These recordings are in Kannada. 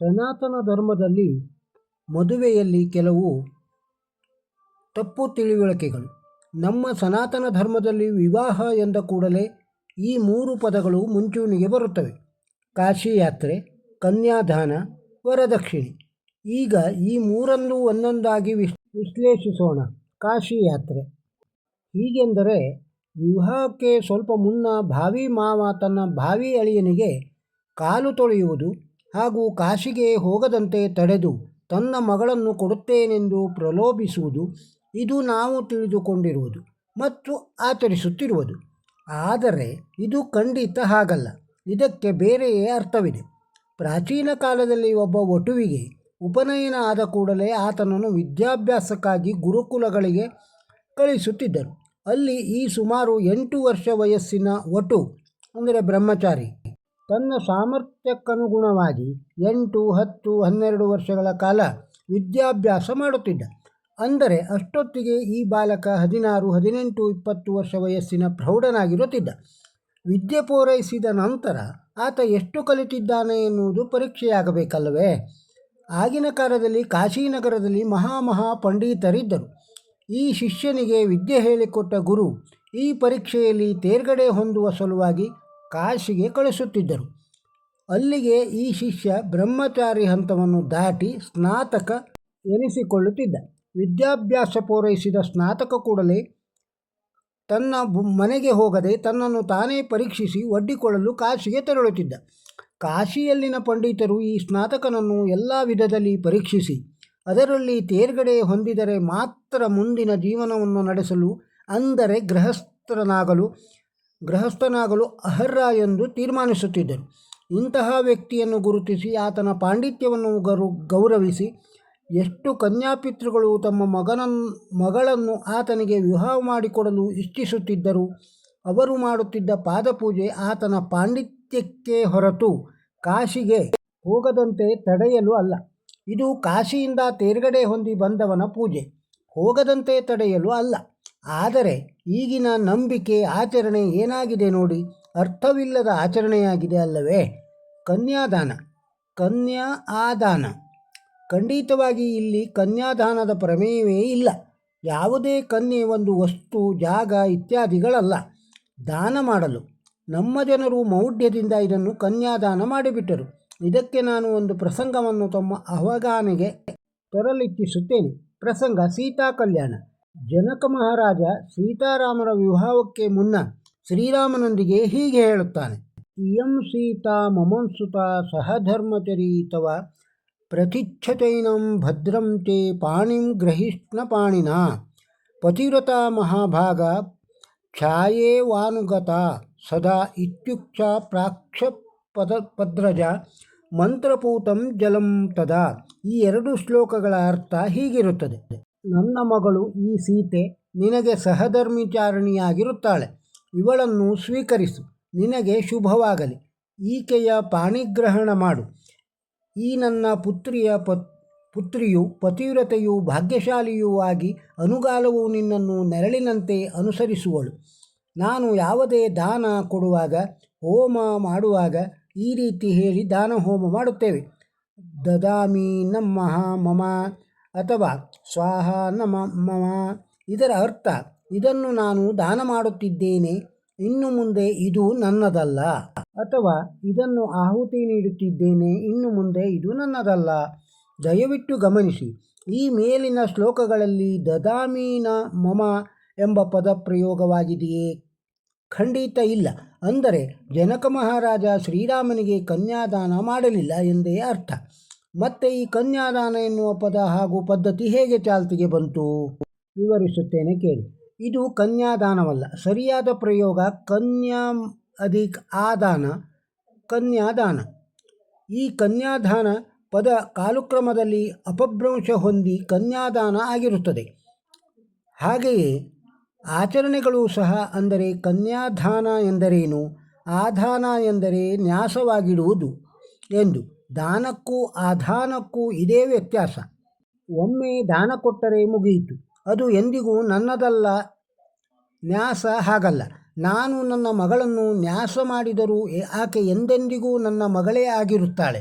ಸನಾತನ ಧರ್ಮದಲ್ಲಿ ಮದುವೆಯಲ್ಲಿ ಕೆಲವು ತಪ್ಪು ತಿಳಿವಳಿಕೆಗಳು. ನಮ್ಮ ಸನಾತನ ಧರ್ಮದಲ್ಲಿ ವಿವಾಹ ಎಂದ ಕೂಡಲೇ ಈ 3 ಪದಗಳು ಮುಂಚೂಣಿಗೆ ಬರುತ್ತವೆ: ಕಾಶಿ ಯಾತ್ರೆ, ಕನ್ಯಾದಾನ, ವರದಕ್ಷಿಣೆ. ಈಗ ಈ 3ನ್ನು ಒಂದೊಂದಾಗಿ ವಿಶ್ಲೇಷಿಸೋಣ. ಕಾಶಿ ಯಾತ್ರೆ. ಹೀಗೆಂದರೆ ವಿವಾಹಕ್ಕೆ ಸ್ವಲ್ಪ ಮುನ್ನ ಭಾವಿ ಮಾವ ತನ್ನ ಭಾವಿ ಅಳಿಯನಿಗೆ ಕಾಲು ತೊಳೆಯುವುದು ಹಾಗೂ ಕಾಶಿಗೆ ಹೋಗದಂತೆ ತಡೆದು ತನ್ನ ಮಗಳನ್ನು ಕೊಡುತ್ತೇನೆಂದು ಪ್ರಲೋಭಿಸುವುದು. ಇದು ನಾವು ತಿಳಿದುಕೊಂಡಿರುವುದು ಮತ್ತು ಆಚರಿಸುತ್ತಿರುವುದು. ಆದರೆ ಇದು ಖಂಡಿತ ಹಾಗಲ್ಲ. ಇದಕ್ಕೆ ಬೇರೆಯೇ ಅರ್ಥವಿದೆ. ಪ್ರಾಚೀನ ಕಾಲದಲ್ಲಿ ಒಬ್ಬ ವಟುವಿಗೆ ಉಪನಯನ ಆದ ಕೂಡಲೇ ಆತನನ್ನು ವಿದ್ಯಾಭ್ಯಾಸಕ್ಕಾಗಿ ಗುರುಕುಲಗಳಿಗೆ ಕಳಿಸುತ್ತಿದ್ದರು. ಅಲ್ಲಿ ಈ ಸುಮಾರು 8 ವರ್ಷ ವಯಸ್ಸಿನ ವಟು ಅಂದರೆ ಬ್ರಹ್ಮಚಾರಿ ತನ್ನ ಸಾಮರ್ಥ್ಯಕ್ಕನುಗುಣವಾಗಿ 8, 10, 12 ವರ್ಷಗಳ ಕಾಲ ವಿದ್ಯಾಭ್ಯಾಸ ಮಾಡುತ್ತಿದ್ದ. ಅಂದರೆ ಅಷ್ಟೊತ್ತಿಗೆ ಈ ಬಾಲಕ 16, 18, 20 ವರ್ಷ ವಯಸ್ಸಿನ ಪ್ರೌಢನಾಗಿರುತ್ತಿದ್ದ. ವಿದ್ಯೆ ಪೂರೈಸಿದ ನಂತರ ಆತ ಎಷ್ಟು ಕಲಿತಿದ್ದಾನೆ ಎನ್ನುವುದು ಪರೀಕ್ಷೆಯಾಗಬೇಕಲ್ಲವೇ? ಆಗಿನ ಕಾಲದಲ್ಲಿ ಕಾಶಿನಗರದಲ್ಲಿ ಮಹಾ ಪಂಡಿತರಿದ್ದರು. ಈ ಶಿಷ್ಯನಿಗೆ ವಿದ್ಯೆ ಹೇಳಿಕೊಟ್ಟ ಗುರು ಈ ಪರೀಕ್ಷೆಯಲ್ಲಿ ತೇರ್ಗಡೆ ಹೊಂದುವ ಸಲುವಾಗಿ ಕಾಶಿಗೆ ಕಳಿಸುತ್ತಿದ್ದರು. ಅಲ್ಲಿಗೆ ಈ ಶಿಷ್ಯ ಬ್ರಹ್ಮಚಾರಿ ಹಂತವನ್ನು ದಾಟಿ ಸ್ನಾತಕ ಎನಿಸಿಕೊಳ್ಳುತ್ತಿದ್ದ. ವಿದ್ಯಾಭ್ಯಾಸ ಪೂರೈಸಿದ ಸ್ನಾತಕ ಕೂಡಲೇ ತನ್ನ ಮನೆಗೆ ಹೋಗದೆ ತನ್ನನ್ನು ತಾನೇ ಪರೀಕ್ಷಿಸಿ ಒಡ್ಡಿಕೊಳ್ಳಲು ಕಾಶಿಗೆ ತೆರಳುತ್ತಿದ್ದ. ಕಾಶಿಯಲ್ಲಿನ ಪಂಡಿತರು ಈ ಸ್ನಾತಕನನ್ನು ಎಲ್ಲ ವಿಧದಲ್ಲಿ ಪರೀಕ್ಷಿಸಿ ಅದರಲ್ಲಿ ತೇರ್ಗಡೆ ಹೊಂದಿದರೆ ಮಾತ್ರ ಮುಂದಿನ ಜೀವನವನ್ನು ನಡೆಸಲು, ಅಂದರೆ ಗೃಹಸ್ಥನಾಗಲು ಅರ್ಹ ಎಂದು ತೀರ್ಮಾನಿಸುತ್ತಿದ್ದರು. ಇಂತಹ ವ್ಯಕ್ತಿಯನ್ನು ಗುರುತಿಸಿ ಆತನ ಪಾಂಡಿತ್ಯವನ್ನು ಗೌರವಿಸಿ ಎಷ್ಟು ಕನ್ಯಾಪಿತೃಗಳು ತಮ್ಮ ಮಗಳನ್ನು ಆತನಿಗೆ ವಿವಾಹ ಮಾಡಿಕೊಡಲು ಇಚ್ಛಿಸುತ್ತಿದ್ದರು. ಅವರು ಮಾಡುತ್ತಿದ್ದ ಪಾದಪೂಜೆ ಆತನ ಪಾಂಡಿತ್ಯಕ್ಕೆ ಹೊರತು ಕಾಶಿಗೆ ಹೋಗದಂತೆ ತಡೆಯಲು ಅಲ್ಲ. ಇದು ಕಾಶಿಯಿಂದ ತೇರ್ಗಡೆ ಹೊಂದಿ ಬಂದವನ ಪೂಜೆ, ಹೋಗದಂತೆ ತಡೆಯಲು ಅಲ್ಲ. ಆದರೆ ಈಗಿನ ನಂಬಿಕೆ ಆಚರಣೆ ಏನಾಗಿದೆ ನೋಡಿ, ಅರ್ಥವಿಲ್ಲದ ಆಚರಣೆಯಾಗಿದೆ ಅಲ್ಲವೇ? ಕನ್ಯಾದಾನ. ಖಂಡಿತವಾಗಿ ಇಲ್ಲಿ ಕನ್ಯಾದಾನದ ಪ್ರಮೇಯವೇ ಇಲ್ಲ. ಯಾವುದೇ ಕನ್ಯೆ ಒಂದು ವಸ್ತು, ಜಾಗ ಇತ್ಯಾದಿಗಳಲ್ಲ ದಾನ ಮಾಡಲು. ನಮ್ಮ ಜನರು ಮೌಢ್ಯದಿಂದ ಇದನ್ನು ಕನ್ಯಾದಾನ ಮಾಡಿಬಿಟ್ಟರು. ಇದಕ್ಕೆ ನಾನು ಒಂದು ಪ್ರಸಂಗವನ್ನು ತಮ್ಮ ಅವಗಾಹನೆಗೆ ತರಲಿಚ್ಛಿಸುತ್ತೇನೆ. ಪ್ರಸಂಗ ಸೀತಾ ಕಲ್ಯಾಣ. ಜನಕ ಮಹಾರಾಜ ಸೀತಾರಾಮರ ವಿವಾಹಕ್ಕೆ ಮುನ್ನ ಶ್ರೀರಾಮನೊಂದಿಗೆ ಹೀಗೆ ಹೇಳುತ್ತಾನೆ: ಇಯಂ ಸೀತಾ ಮಮಂಸುತಾ ಸಹಧರ್ಮಚರಿ ತವ ಪ್ರತಿಚ್ಛತೈನಂ ಭದ್ರಂ ತೇ ಪಾಣಿಂ ಗ್ರಹಿಷ್ಣ ಪಾಣಿನಾ ಪತಿವ್ರತಾ ಮಹಾಭಾಗ ಛಾಯೇವಾನುಗತ ಸದಾ ಇತ್ಯುಕ್ತ ಪ್ರಾಕ್ಷ ಪದ್ರಜ ಮಂತ್ರಪೂತಂ ಜಲಂ ತದಾ. ಈ 2 ಶ್ಲೋಕಗಳ ಅರ್ಥ ಹೀಗಿರುತ್ತದೆ: ನನ್ನ ಮಗಳು ಈ ಸೀತೆ ನಿನಗೆ ಸಹಧರ್ಮಿಚಾರಣಿಯಾಗಿರುತ್ತಾಳೆ. ಇವಳನ್ನು ಸ್ವೀಕರಿಸು. ನಿನಗೆ ಶುಭವಾಗಲಿ. ಈಕೆಯ ಪಾಣಿಗ್ರಹಣ ಮಾಡು. ಈ ನನ್ನ ಪುತ್ರಿಯು ಪತಿವ್ರತೆಯೂ ಭಾಗ್ಯಶಾಲಿಯೂ ಆಗಿ ಅನುಗಾಲವು ನಿನ್ನನ್ನು ನೆರಳಿನಂತೆ ಅನುಸರಿಸುವಳು. ನಾನು ಯಾವುದೇ ದಾನ ಕೊಡುವಾಗ, ಹೋಮ ಮಾಡುವಾಗ ಈ ರೀತಿ ಹೇಳಿ ದಾನ ಹೋಮ ಮಾಡುತ್ತೇವೆ: ದದಾಮಿ ನಮಃ ಮಮ ಅಥವಾ ಸ್ವಾಹ ಮಮ. ಇದರ ಅರ್ಥ, ಇದನ್ನು ನಾನು ದಾನ ಮಾಡುತ್ತಿದ್ದೇನೆ, ಇನ್ನು ಮುಂದೆ ಇದು ನನ್ನದಲ್ಲ. ಅಥವಾ ಇದನ್ನು ಆಹುತಿ ನೀಡುತ್ತಿದ್ದೇನೆ, ಇನ್ನು ಮುಂದೆ ಇದು ನನ್ನದಲ್ಲ. ದಯವಿಟ್ಟು ಗಮನಿಸಿ, ಈ ಮೇಲಿನ ಶ್ಲೋಕಗಳಲ್ಲಿ ದದಾಮಿ ಮಮ ಎಂಬ ಪದ ಪ್ರಯೋಗವಾಗಿದೆಯೇ? ಖಂಡಿತ ಇಲ್ಲ. ಅಂದರೆ ಜನಕ ಮಹಾರಾಜ ಶ್ರೀರಾಮನಿಗೆ ಕನ್ಯಾದಾನ ಮಾಡಲಿಲ್ಲ ಎಂದೇ ಅರ್ಥ. ಮತ್ತೆ ಈ ಕನ್ಯಾದಾನ ಎನ್ನುವ ಪದ ಹಾಗೂ ಪದ್ಧತಿ ಹೇಗೆ ಚಾಲ್ತಿಗೆ ಬಂತು? ವಿವರಿಸುತ್ತೇನೆ ಕೇಳಿ. ಇದು ಕನ್ಯಾದಾನವಲ್ಲ. ಸರಿಯಾದ ಪ್ರಯೋಗ ಕನ್ಯಾದಾನ. ಈ ಕನ್ಯಾದಾನ ಪದ ಕಾಲಕ್ರಮದಲ್ಲಿ ಅಪಭ್ರಂಶ ಹೊಂದಿ ಕನ್ಯಾದಾನ ಆಗಿರುತ್ತದೆ. ಹಾಗೆಯೇ ಆಚರಣೆಗಳು ಸಹ. ಅಂದರೆ ಕನ್ಯಾದಾನ ಎಂದರೇನು? ಆದಾನ ಎಂದರೆ ನ್ಯಾಸವಾಗಿಡುವುದು ಎಂದು. ದಾನಕ್ಕೂ ಆದಾನಕ್ಕೂ ಇದೇ ವ್ಯತ್ಯಾಸ. ಒಮ್ಮೆ ದಾನ ಕೊಟ್ಟರೆ ಮುಗಿಯಿತು, ಅದು ಎಂದಿಗೂ ನನ್ನದಲ್ಲ. ನ್ಯಾಸ ಹಾಗಲ್ಲ. ನಾನು ನನ್ನ ಮಗಳನ್ನು ನ್ಯಾಸ ಮಾಡಿದರೂ ಆಕೆ ಎಂದೆಂದಿಗೂ ನನ್ನ ಮಗಳೇ ಆಗಿರುತ್ತಾಳೆ.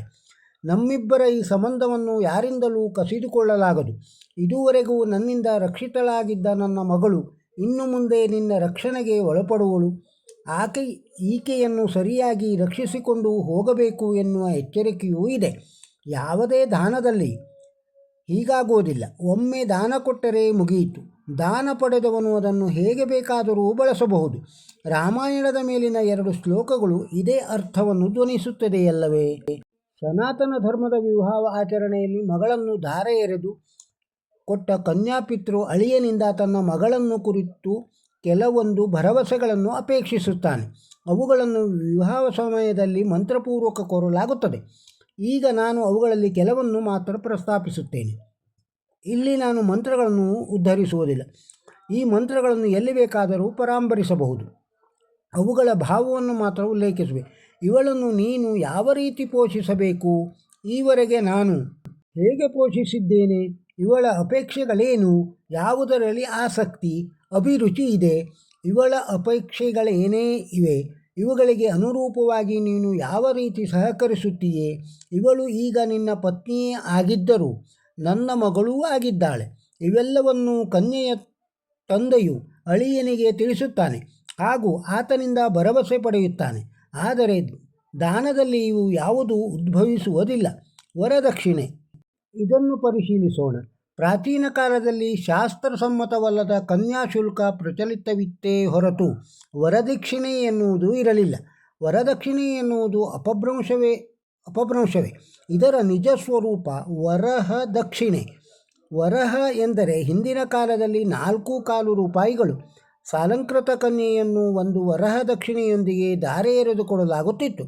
ನಮ್ಮಿಬ್ಬರ ಈ ಸಂಬಂಧವನ್ನು ಯಾರಿಂದಲೂ ಕಸಿದುಕೊಳ್ಳಲಾಗದು. ಇದುವರೆಗೂ ನನ್ನಿಂದ ರಕ್ಷಿತಳಾಗಿದ್ದ ನನ್ನ ಮಗಳು ಇನ್ನು ಮುಂದೆ ನಿನ್ನ ರಕ್ಷಣೆಗೆ ಒಳಪಡುವಳು. ಈಕೆಯನ್ನು ಸರಿಯಾಗಿ ರಕ್ಷಿಸಿಕೊಂಡು ಹೋಗಬೇಕು ಎನ್ನುವ ಎಚ್ಚರಿಕೆಯೂ ಇದೆ. ಯಾವುದೇ ದಾನದಲ್ಲಿ ಹೀಗಾಗುವುದಿಲ್ಲ. ಒಮ್ಮೆ ದಾನ ಕೊಟ್ಟರೆ ಮುಗಿಯಿತು. ದಾನ ಪಡೆದವನು ಅದನ್ನು ಹೇಗೆ ಬೇಕಾದರೂ ಬಳಸಬಹುದು. ರಾಮಾಯಣದ ಮೇಲಿನ 2 ಶ್ಲೋಕಗಳು ಇದೇ ಅರ್ಥವನ್ನು ಧ್ವನಿಸುತ್ತದೆಯಲ್ಲವೇ? ಸನಾತನ ಧರ್ಮದ ವಿವಾಹ ಆಚರಣೆಯಲ್ಲಿ ಮಗಳನ್ನು ಧಾರೆ ಎರೆದು ಕೊಟ್ಟ ಕನ್ಯಾಪಿತೃ ಅಳಿಯನಿಂದ ತನ್ನ ಮಗಳನ್ನು ಕುರಿತು ಕೆಲವೊಂದು ಭರವಸೆಗಳನ್ನು ಅಪೇಕ್ಷಿಸುತ್ತಾನೆ. ಅವುಗಳನ್ನು ವಿವಾಹ ಸಮಯದಲ್ಲಿ ಮಂತ್ರಪೂರ್ವಕ ಕೋರಲಾಗುತ್ತದೆ. ಈಗ ನಾನು ಅವುಗಳಲ್ಲಿ ಕೆಲವನ್ನು ಮಾತ್ರ ಪ್ರಸ್ತಾಪಿಸುತ್ತೇನೆ. ಇಲ್ಲಿ ನಾನು ಮಂತ್ರಗಳನ್ನು ಉದ್ಧರಿಸುವುದಿಲ್ಲ. ಈ ಮಂತ್ರಗಳನ್ನು ಎಲ್ಲಿ ಬೇಕಾದರೂ ಪರಾಂಬರಿಸಬಹುದು. ಅವುಗಳ ಭಾವವನ್ನು ಮಾತ್ರ ಉಲ್ಲೇಖಿಸುವೆ. ಇವಳನ್ನು ನೀನು ಯಾವ ರೀತಿ ಪೋಷಿಸಬೇಕು? ಈವರೆಗೆ ನಾನು ಹೇಗೆ ಪೋಷಿಸಿದ್ದೇನೆ? ಇವಳ ಅಪೇಕ್ಷೆಗಳೇನು? ಯಾವುದರಲ್ಲಿ ಆಸಕ್ತಿ, ಅಭಿರುಚಿ ಇದೆ? ಇವಳ ಅಪೇಕ್ಷೆಗಳೇನೇ ಇವೆ? ಇವುಗಳಿಗೆ ಅನುರೂಪವಾಗಿ ನೀನು ಯಾವ ರೀತಿ ಸಹಕರಿಸುತ್ತೀಯೇ? ಇವಳು ಈಗ ನಿನ್ನ ಪತ್ನಿಯೇ ಆಗಿದ್ದರೂ ನನ್ನ ಮಗಳೂ ಆಗಿದ್ದಾಳೆ. ಇವೆಲ್ಲವನ್ನು ಕನ್ಯೆಯ ತಂದೆಯು ಅಳಿಯನಿಗೆ ತಿಳಿಸುತ್ತಾನೆ ಹಾಗೂ ಆತನಿಂದ ಭರವಸೆ ಪಡೆಯುತ್ತಾನೆ. ಆದರೆ ದಾನದಲ್ಲಿ ಇವು ಯಾವುದೂ ಉದ್ಭವಿಸುವುದಿಲ್ಲ. ವರದಕ್ಷಿಣೆ, ಇದನ್ನು ಪರಿಶೀಲಿಸೋಣ. ಪ್ರಾಚೀನ ಕಾಲದಲ್ಲಿ ಶಾಸ್ತ್ರಸಮ್ಮತವಲ್ಲದ ಕನ್ಯಾಶುಲ್ಕ ಪ್ರಚಲಿತವಿತ್ತೇ ಹೊರತು ವರದಕ್ಷಿಣೆ ಎನ್ನುವುದು ಇರಲಿಲ್ಲ. ವರದಕ್ಷಿಣೆ ಎನ್ನುವುದು ಅಪಭ್ರಂಶವೇ. ಇದರ ನಿಜ ಸ್ವರೂಪ ವರಹ ದಕ್ಷಿಣೆ. ವರಹ ಎಂದರೆ ಹಿಂದಿನ ಕಾಲದಲ್ಲಿ 4 ರೂಪಾಯಿಗಳು. ಸಾಲಂಕೃತ ಕನ್ಯೆಯನ್ನು ಒಂದು ವರಹ ದಕ್ಷಿಣೆಯೊಂದಿಗೆ ಧಾರೆ ಎರೆದುಕೊಡಲಾಗುತ್ತಿತ್ತು.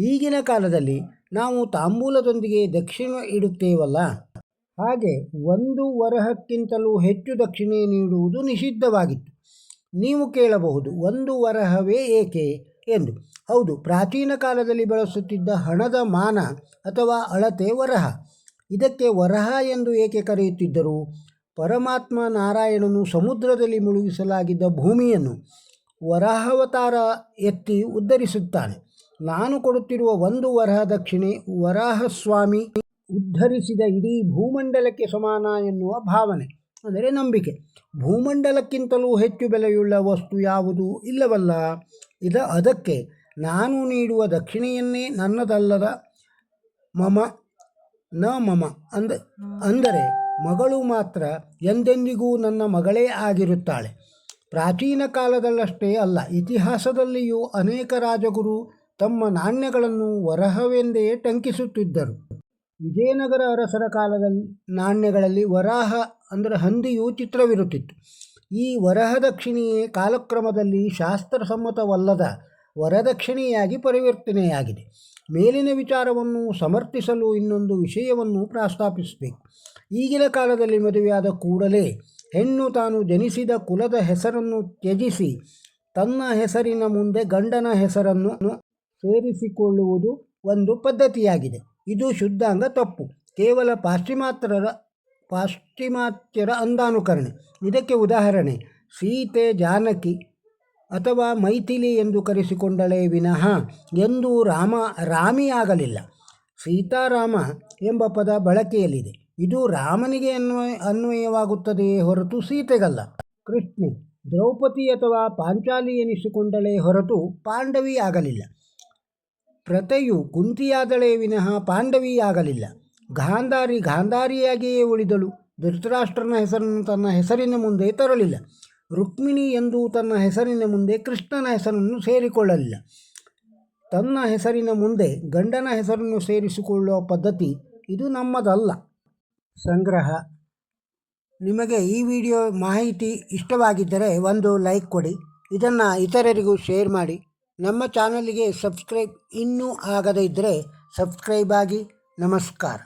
ಈಗಿನ ಕಾಲದಲ್ಲಿ ನಾವು ತಾಂಬೂಲದೊಂದಿಗೆ ದಕ್ಷಿಣೆ ಇಡುತ್ತೇವಲ್ಲ, ಹಾಗೆ 1 ವರಹಕ್ಕಿಂತಲೂ ಹೆಚ್ಚು ದಕ್ಷಿಣೆ ನೀಡುವುದು ನಿಷಿದ್ಧವಾಗಿತ್ತು. ನೀವು ಕೇಳಬಹುದು, 1 ವರಹವೇ ಏಕೆ ಎಂದು. ಹೌದು, ಪ್ರಾಚೀನ ಕಾಲದಲ್ಲಿ ಬಳಸುತ್ತಿದ್ದ ಹಣದ ಮಾನ ಅಥವಾ ಅಳತೆ ವರಹ. ಇದಕ್ಕೆ ವರಹ ಎಂದು ಏಕೆ ಕರೆಯುತ್ತಿದ್ದರು? ಪರಮಾತ್ಮ ನಾರಾಯಣನು ಸಮುದ್ರದಲ್ಲಿ ಮುಳುಗಿಸಲಾಗಿದ್ದ ಭೂಮಿಯನ್ನು ವರಾಹಾವತಾರ ಎತ್ತಿ ಉದ್ಧರಿಸುತ್ತಾನೆ. ನಾನು ಕೊಡುತ್ತಿರುವ 1 ವರಹ ದಕ್ಷಿಣೆ ವರಾಹಸ್ವಾಮಿ ಉದ್ಧರಿಸಿದ ಇಡೀ ಭೂಮಂಡಲಕ್ಕೆ ಸಮಾನ ಎನ್ನುವ ಭಾವನೆ, ಅಂದರೆ ನಂಬಿಕೆ. ಭೂಮಂಡಲಕ್ಕಿಂತಲೂ ಹೆಚ್ಚು ಬೆಲೆಯುಳ್ಳ ವಸ್ತು ಯಾವುದೂ ಇಲ್ಲವಲ್ಲ. ಅದಕ್ಕೆ ನಾನು ನೀಡುವ ದಕ್ಷಿಣೆಯನ್ನೇ ನನ್ನದಲ್ಲದ ಮಮ ಅಂದರೆ ಮಗಳು ಮಾತ್ರ ಎಂದೆಂದಿಗೂ ನನ್ನ ಮಗಳೇ ಆಗಿರುತ್ತಾಳೆ. ಪ್ರಾಚೀನ ಕಾಲದಲ್ಲಷ್ಟೇ ಅಲ್ಲ, ಇತಿಹಾಸದಲ್ಲಿಯೂ ಅನೇಕ ರಾಜಗುರು ತಮ್ಮ ನಾಣ್ಯಗಳನ್ನು ವರಹವೆಂದೇ ಟಂಕಿಸುತ್ತಿದ್ದರು. ವಿಜಯನಗರ ಅರಸರ ಕಾಲದ ನಾಣ್ಯಗಳಲ್ಲಿ ವರಾಹ ಅಂದರೆ ಹಂದಿಯು ಚಿತ್ರವಿರುತ್ತಿತ್ತು. ಈ ವರಹದಕ್ಷಿಣೆಯೇ ಕಾಲಕ್ರಮದಲ್ಲಿ ಶಾಸ್ತ್ರಸಮ್ಮತವಲ್ಲದ ವರದಕ್ಷಿಣೆಯಾಗಿ ಪರಿವರ್ತನೆಯಾಗಿದೆ. ಮೇಲಿನ ವಿಚಾರವನ್ನು ಸಮರ್ಥಿಸಲು ಇನ್ನೊಂದು ವಿಷಯವನ್ನು ಪ್ರಸ್ತಾಪಿಸಬೇಕು. ಈಗಿನ ಕಾಲದಲ್ಲಿ ಮದುವೆಯಾದ ಕೂಡಲೇ ಹೆಣ್ಣು ತಾನು ಜನಿಸಿದ ಕುಲದ ಹೆಸರನ್ನು ತ್ಯಜಿಸಿ ತನ್ನ ಹೆಸರಿನ ಮುಂದೆ ಗಂಡನ ಹೆಸರನ್ನು ಸೇರಿಸಿಕೊಳ್ಳುವುದು ಒಂದು ಪದ್ಧತಿಯಾಗಿದೆ. ಇದು ಶುದ್ಧಾಂಗ ತಪ್ಪು. ಕೇವಲ ಪಾಶ್ಚಿಮಾತ್ಯರ ಅಂಧಾನುಕರಣೆ. ಇದಕ್ಕೆ ಉದಾಹರಣೆ ಸೀತೆ ಜಾನಕಿ ಅಥವಾ ಮೈಥಿಲಿ ಎಂದು ಕರೆಸಿಕೊಂಡಳೇ ವಿನಃ ಎಂದೂ ರಾಮಿಯಾಗಲಿಲ್ಲ. ಸೀತಾರಾಮ ಎಂಬ ಪದ ಬಳಕೆಯಲ್ಲಿದೆ. ಇದು ರಾಮನಿಗೆ ಅನ್ವಯವಾಗುತ್ತದೆಯೇ ಹೊರತು ಸೀತೆಗಲ್ಲ. ಕೃಷ್ಣೆ ದ್ರೌಪದಿ ಅಥವಾ ಪಾಂಚಾಲಿ ಎನಿಸಿಕೊಂಡಳೇ ಹೊರತು ಪಾಂಡವಿ ಆಗಲಿಲ್ಲ. ಪ್ರತೆಯು ಕುಂತಿಯಾದಳೇ ವಿನಃ ಪಾಂಡವಿಯಾಗಲಿಲ್ಲ. ಗಾಂಧಾರಿಯಾಗಿಯೇ ಉಳಿದಳು. ಧೃತರಾಷ್ಟ್ರನ ಹೆಸರನ್ನು ತನ್ನ ಹೆಸರಿನ ಮುಂದೆ ತರಲಿಲ್ಲ. ರುಕ್ಮಿಣಿ ಎಂದು ತನ್ನ ಹೆಸರಿನ ಮುಂದೆ ಕೃಷ್ಣನ ಹೆಸರನ್ನು ಸೇರಿಕೊಳ್ಳಲಿಲ್ಲ. ತನ್ನ ಹೆಸರಿನ ಮುಂದೆ ಗಂಡನ ಹೆಸರನ್ನು ಸೇರಿಸಿಕೊಳ್ಳುವ ಪದ್ಧತಿ ಇದು ನಮ್ಮದಲ್ಲ. ಸಂಗ್ರಹ: ನಿಮಗೆ ಈ ವಿಡಿಯೋ ಮಾಹಿತಿ ಇಷ್ಟವಾಗಿದ್ದರೆ ಒಂದು ಲೈಕ್ ಕೊಡಿ. ಇದನ್ನು ಇತರರಿಗೂ ಶೇರ್ ಮಾಡಿ. ನಮ್ಮ ಚಾನಲಿಗೆ ಸಬ್ಸ್ಕ್ರೈಬ್ ಇನ್ನೂ ಆಗದೇ ಇದ್ದರೆ ಸಬ್ಸ್ಕ್ರೈಬ್ ಆಗಿ. ನಮಸ್ಕಾರ.